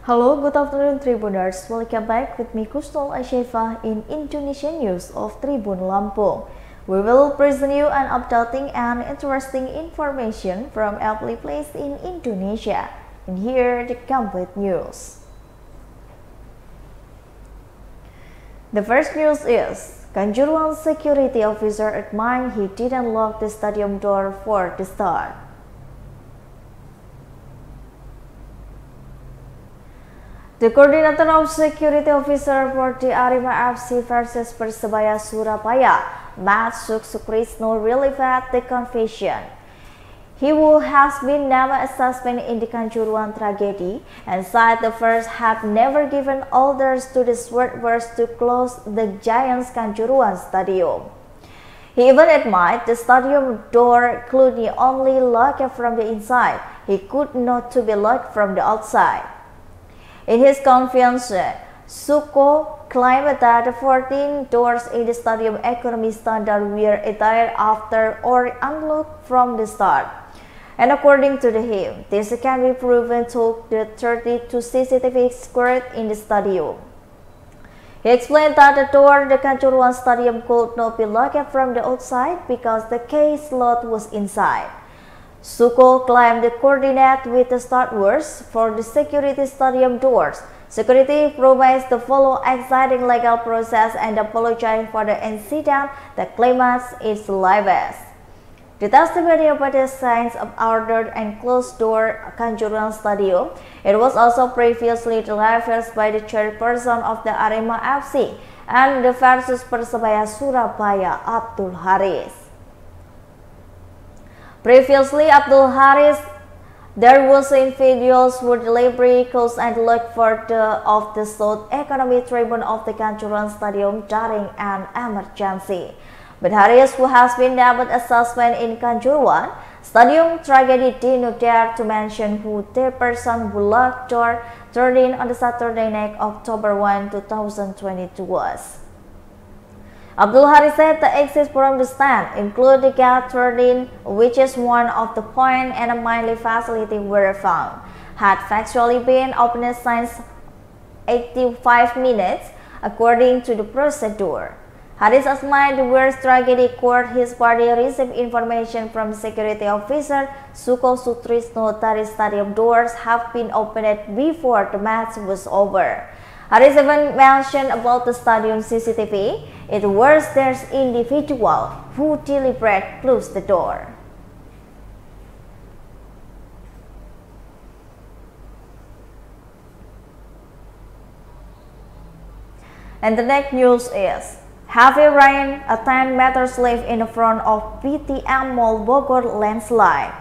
Hello, good afternoon Tribuners. Welcome back with me Kusnul Ashefa in Indonesian News of Tribun Lampung. We will present you an updating and interesting information from every place in Indonesia. And here the complete news. The first news is Kanjuruhan security officer admitted he didn't lock the stadium door for the start. The coordinator of security officer for the Arema FC versus Persebaya Surabaya, Matt Sukrisno, relieved the confession. He who has been named a suspect in the Kanjuruhan tragedy and said the first had never given orders to the workers to close the Giants Kanjuruhan Stadium. He even admitted the stadium door could only lock from the inside. He could not to be locked from the outside. In his conference, Suko claimed that the 14 doors in the stadium economy standard were retired after or unlocked from the start. And according to him, this can be proven to the 32 CCTV squared in the stadium. He explained that the door to the Kanjuruhan Stadium could not be locked from the outside because the case lot was inside. Suko claimed the coordinate with the stewardess for the security stadium doors. Security promised to follow exciting legal process and apologize for the incident that claims its lives. The testimony about the signs of ordered and closed door Kanjuruhan Stadium. It was also previously delivered by the chairperson of the Arema FC and the versus Persebaya Surabaya, Abdul Haris. Previously, Abdul Haris, there was individuals who deliberately closed and locked for of the South Economy Tribun of the Kanjuruhan Stadium during an emergency. But Haris, who has been named a suspect in Kanjuruhan Stadium tragedy, did not dare to mention who the person who locked door 13 on the Saturday night, October 1, 2022 was. Abdul Haris said the exits from the stand include the gate 13, which is one of the point and a mainly facility were found, had factually been opened since 85 minutes, according to the procedure. Haris admitted the worst tragedy occurred. His party received information from security officer Suko Sutrisno that the stadium doors have been opened before the match was over. Haris even mentioned about the stadium CCTV. It was there's individual who deliberately closed the door. And the next news is heavy rain, a 10-meter slip in front of PTM Mall Bogor landslide.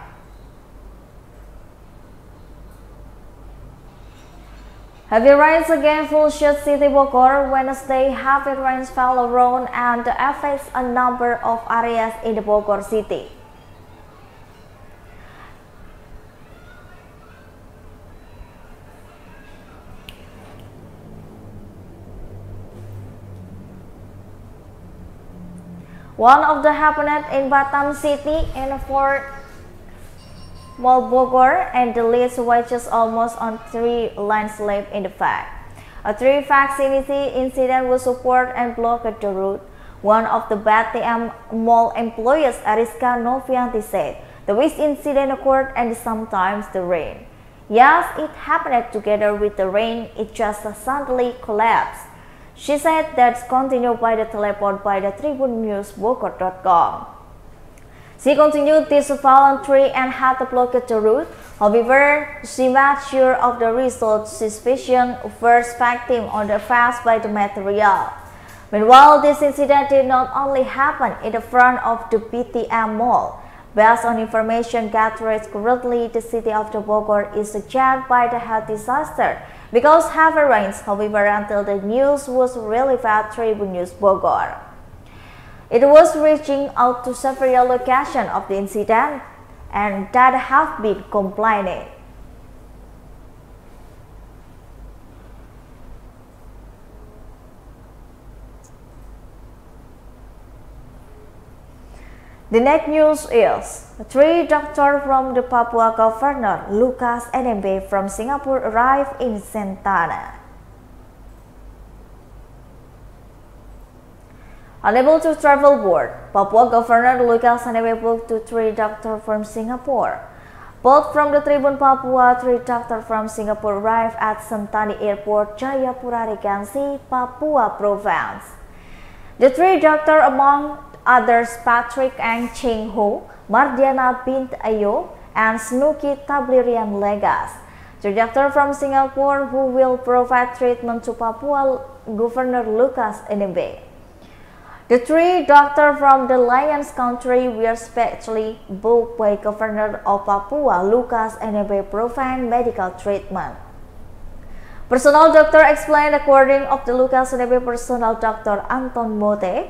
Heavy rains again flooded City Bogor Wednesday. Heavy rains fell around and affects a number of areas in the Bogor city. One of the happened in Batam City in Fort Mall Bogor, and the list watches almost on 3 landslides in the fact. A 3 vicinity incident was support and blocked the route. One of the BTM Mall employees, Ariska Novianti, said the waste incident occurred and sometimes the rain. Yes, it happened together with the rain, it just suddenly collapsed. She said that's continued by the telephone by the tribunNewsBogor.com. She continued this voluntary and had to block the route. However, she made sure of the result. Suspicion first victim on the fast by the material. Meanwhile, this incident did not only happen in the front of the PTM Mall. Based on information gathered currently, the city of the Bogor is jammed by the health disaster because heavy rains. However, until the news was relieved at Tribun News Bogor, it was reaching out to several locations of the incident and that have been complaining. The next news is, 3 doctors from the Papua governor Lukas Enembe from Singapore arrived in Sentani. Unable to travel board, Papua Governor Lukas Enembe booked 3 doctors from Singapore. Both from the Tribun Papua, 3 doctors from Singapore arrived at Sentani Airport, Jayapura Regency, Papua Province. The 3 doctors, among others Patrick Ang Cheng Ho, Mardiana Bint Ayo, and Snuki Tablirian Legas. 3 doctors from Singapore who will provide treatment to Papua Governor Lukas Enembe. The 3 doctors from the Lions country were specially booked by Governor of Papua Lukas Enembe provide medical treatment. Personal doctor explained according of the Lukas Enembe personal doctor Anton Mote,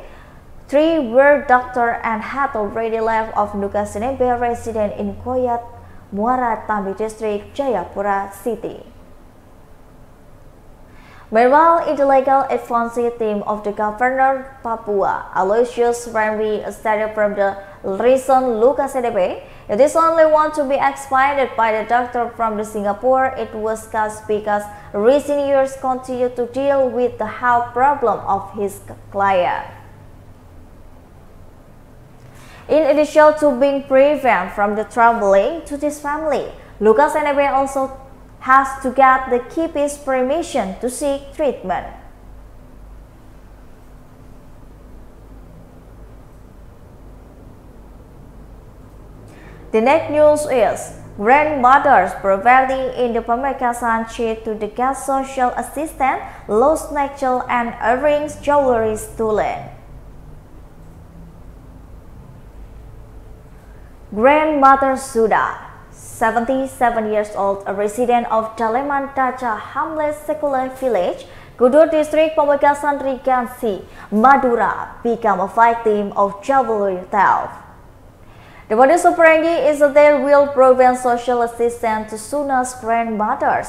3 were doctor and had already left of Lukas Enembe resident in Koyat, Muara Tambi district, Jayapura city. Meanwhile, in the legal advocacy team of the Governor Papua, Aloysius Rambi stated from the reason Lukas Enembe, it is only one to be expanded by the doctor from the Singapore. It was caused because recent years continue to deal with the health problem of his client. In addition to being prevented from the traveling to this family, Lukas Enembe also has to get the keeper's permission to seek treatment. The next news is, grandmother's poverty in the Pamekasan cheat to the guest social assistant, lost necklace and earrings, jewelry stolen. Grandmother Suda, 77 years old, a resident of Daleman Daja Hamlet Secular Village, Kudur District, Pamekasan Regency, Madura, become a victim of jewelry theft. The modus operandi is that they will prevent social assistance to Suna's grandmothers.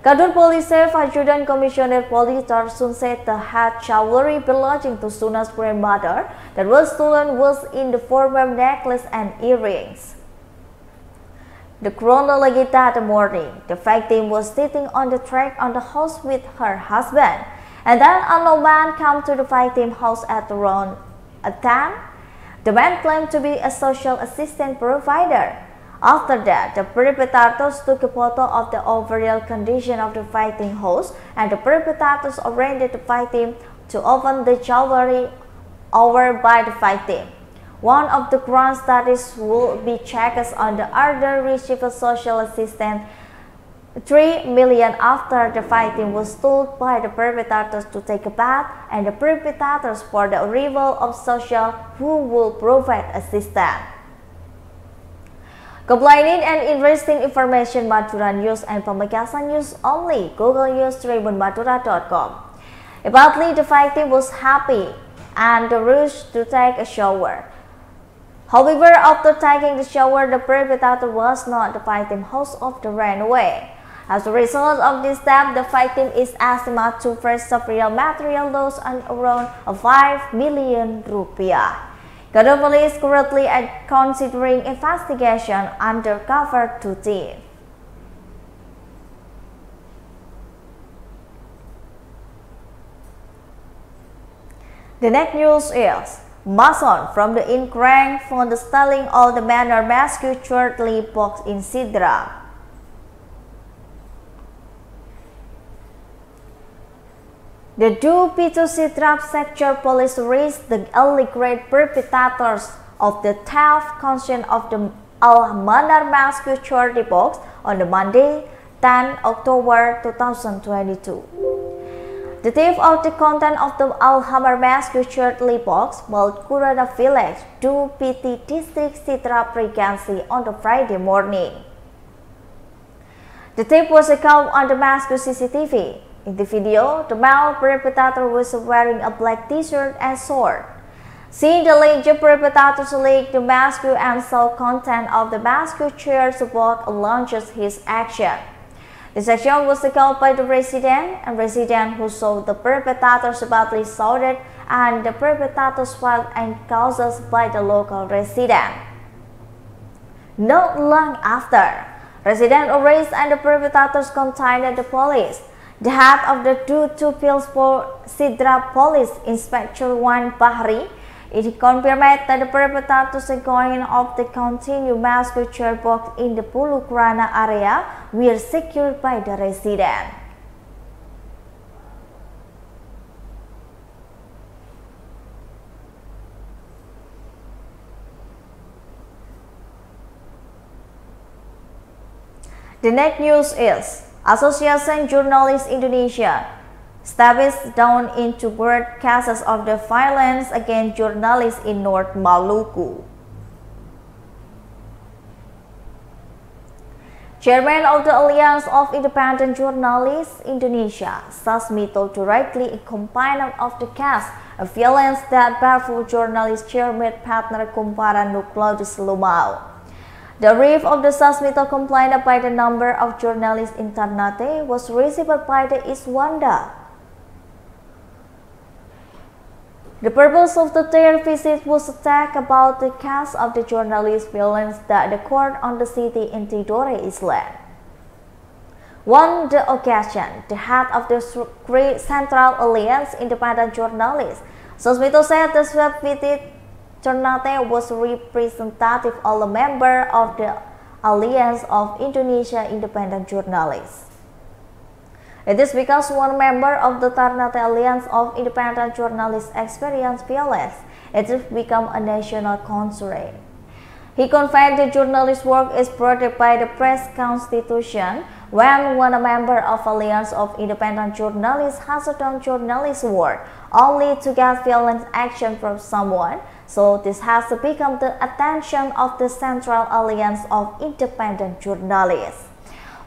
Kudur Police Adjutant Commissioner Poli Tarsun said the head jewelry belonging to Suna's grandmother that was stolen was in the form of necklace and earrings. The chronology that morning, the victim was sitting on the track on the house with her husband, and then an unknown man came to the victim's house at around 10. The man claimed to be a social assistant provider. After that, the perpetrators took a photo of the overall condition of the victim's house, and the perpetrators arranged the victim to open the jewelry over by the victim. One of the ground studies will be checked on the other received social assistance 3 million after the victim was told by the perpetrators to take a bath and the perpetrators for the arrival of social who will provide assistance. Complaining and interesting information Madura News and Pamekasan News only. Google News tribunmadura.com. Apparently, the victim was happy and rushed to take a shower. However, after taking the shower, the perpetrator was not the victim's host of the runaway. As a result of this step, the victim is estimated to face several material loss and around 5 million rupiah. Kudur Police currently considering investigation undercover to thief. The next news is, Mason from the Inkrang found the stealing of the manor mascot shortly box in Sidra. The P2C sector police raised the illegal perpetrators of the theft concern of the Al-Manar mascot shortly box on the Monday, 10 October 2022. The thief of the content of the Al-Hamar mascot shortly box while Kurada Village, PT District Sitra Regency on the Friday morning. The thief was caught on the mascot CCTV. In the video, the male perpetrator was wearing a black t-shirt and sword. Seeing the alleged perpetrator's leg, the mascot and saw content of the mascot chair box launches his action. This action was called by the resident, and resident who saw the perpetrators badly shouted, and the perpetrators filed and caused by the local resident. Not long after, resident arrested and the perpetrators contacted the police. The head of the Two Pills Sidra Police, Inspector Wan Bahri, it confirmed that the perpetrators are going off the continued mass culture box in the Pulukrana area were secured by the resident. The next news is Association Journalists Indonesia steps down into bird cases of the violence against journalists in North Maluku. Chairman of the Alliance of Independent Journalists Indonesia, Sasmito, directly in complaint of the case of violence that baffled journalist chairman partner Kumparan Nucleus Lumau. The brief of the Sasmito complaint by the number of journalists in Ternate was received by the Iswanda. The purpose of their visit was to talk about the case of the journalist violence that occurred on the city in Tidore Island. On the occasion, the head of the Central Alliance Independent Journalists, Sasmito said the swap visit Ternate was representative of a member of the Alliance of Indonesia Independent Journalists. It is because one member of the Ternate Alliance of Independent Journalists experienced violence, it has become a national concern. He confirmed the journalist work is protected by the press constitution when one member of Alliance of Independent Journalists has done journalist work only to get violent action from someone. So this has to become the attention of the Central Alliance of Independent Journalists.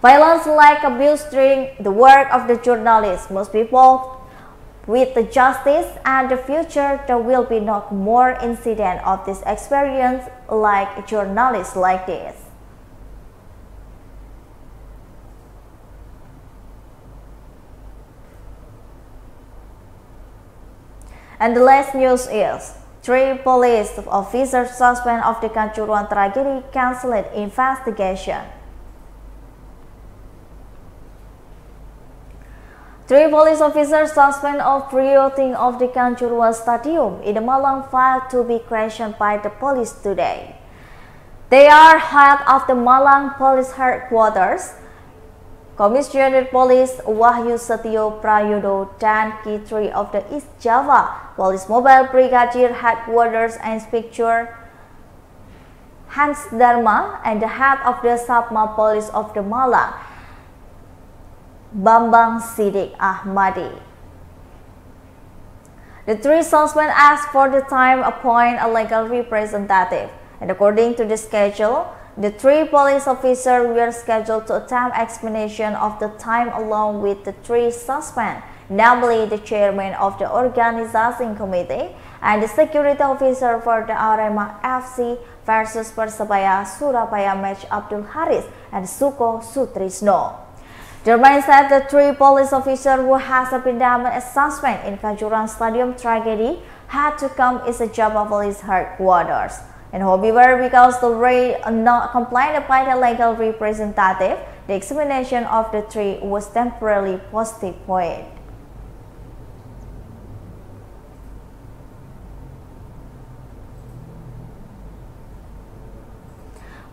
Violence like abuse during the work of the journalists must be fought with the justice, and in the future there will be no more incident of this experience like journalists like this. And the last news is 3 police officers suspended of the Kanjuruhan tragedy cancelled investigation. 3 police officers suspended of rioting of the Kanjuruhan Stadium in the Malang filed to be questioned by the police today. They are head of the Malang Police Headquarters, Commissioner Police Wahyu Setio Prayodo, dan K3 of the East Java Police Mobile Brigadier Headquarters Inspector Hans Dharma, and the head of the Sabma Police of the Malang, Bambang Sidik Ahmadi. The 3 suspended asked for the time appoint a legal representative, and according to the schedule, the 3 police officers were scheduled to attempt explanation of the time along with the 3 suspended, namely the chairman of the organizing committee and the security officer for the Arema FC versus Persebaya Surabaya match Abdul Haris and Suko Sutrisno. The man said the 3 police officers who has been damaged as suspect in Kanjuruhan Stadium tragedy had to come as a Java Police headquarters. And however, because the raid not complied by the legal representative, the examination of the 3 was temporarily postponed.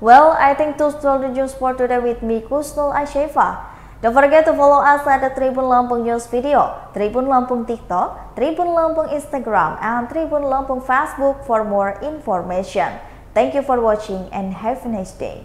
Well, I think those are the news for today with me, Kusnul Ashefa. Don't forget to follow us at the Tribun Lampung News Video, Tribun Lampung TikTok, Tribun Lampung Instagram, and Tribun Lampung Facebook for more information. Thank you for watching and have a nice day.